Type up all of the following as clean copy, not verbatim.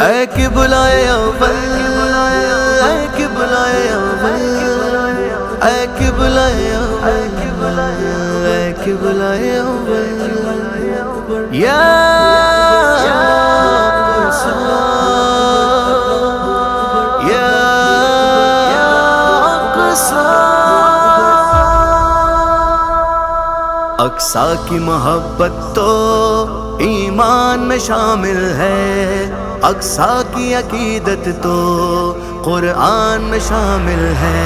اے قبلۂ اول، اے قبلۂ اول، اے قبلۂ اول، اے قبلۂ اول، یا اقصی، یا اقصی۔ اقصی کی محبت تو ایمان میں شامل ہے، اقصی کی عقیدت تو قرآن میں شامل ہے،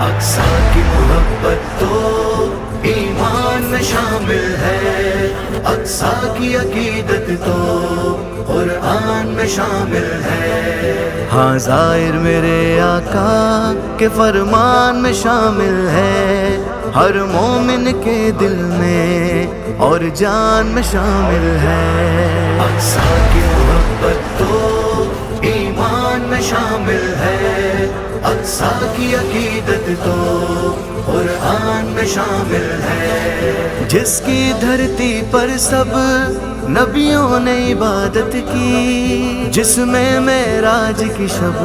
اقصی کی محبت تو ایمان میں شامل ہے، اقصی کی عقیدت تو قرآن میں شامل ہے۔ ہاں ظاہر میرے آقا کے فرمان میں شامل ہے، ہر مومن کے دل میں اور جان میں شامل ہے، اقصی کی محبت تو ایمان میں شامل ہے، اقصی کی عقیدت تو قرآن میں شامل ہے۔ جس کی دھرتی پر سب نبیوں نے عبادت کی، جس میں معراج کی شب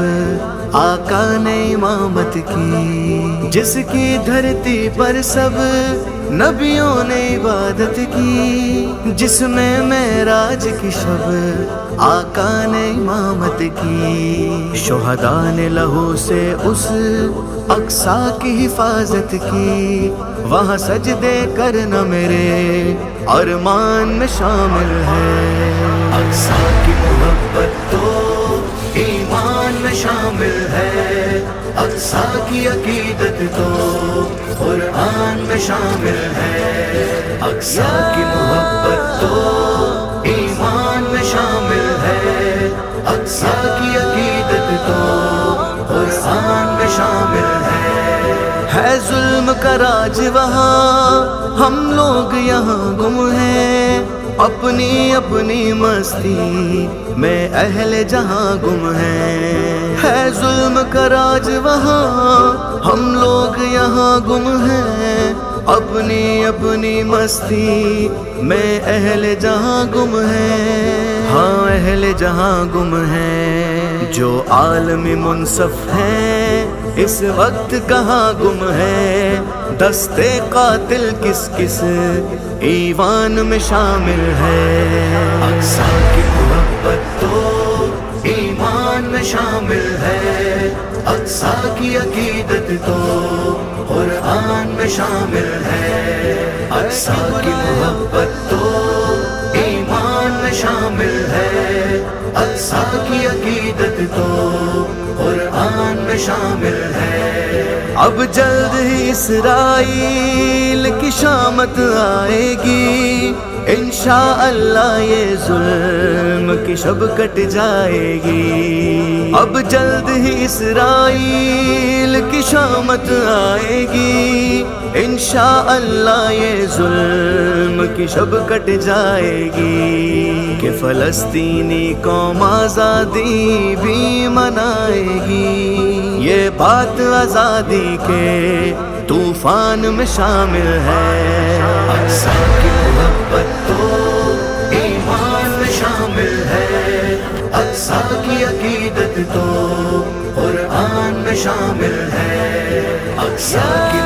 آقا نے امامت کی، جس کی دھرتی پر سب نبیوں نے عبادت کی، جس میں معراج کی شب آقا نے امامت کی، شہداء نے لہو سے اس اقصی کی حفاظت کی، وہاں سجدے کرنا میرے ارمان میں شامل ہے، اقصی کی محبت تو ایمان میں شامل ہے، اقصی کی عقیدت تو قرآن میں شامل ہے، اقصی کی محبت تو ایمان میں شامل ہے، اقصی کی عقیدت تو قرآن میں شامل ہے ظلم کا راج وہاں، ہم لوگ یہاں گم ہیں، اپنی اپنی مستی میں اہل جہاں گم ہیں، ہے ظلم کا راج وہاں، ہم لوگ یہاں گم ہیں، اپنی اپنی مستی میں اہل جہاں گم ہیں، ہاں اہل جہاں گم ہیں، جو عالم منصف ہیں اس وقت کہاں گم ہے، دستے قاتل کس کس ایوان میں شامل ہے، اقصی کی محبت تو ایمان میں شامل ہے، اقصی کی عقیدت تو قرآن میں شامل ہے، اقصی کی محبت تو ایمان میں شامل ہے، اقصی کی عقیدت تو قرآن میں شامل ہے۔ اب جلد ہی اسرائیل کی شامت آئے گی، انشاءاللہ یہ ظلم کی شب کٹ جائے گی، اب جلد ہی اسرائیل کی شامت آئے گی، انشاءاللہ یہ ظلم کی شب کٹ جائے گی، کہ فلسطینی قوم آزادی بھی منائے گی، یہ بات آزادی کے طوفان میں شامل ہے، اقصی کی محبت تو ایمان میں شامل ہے، اقصی کی عقیدت تو قرآن میں شامل ہے، اقصی کی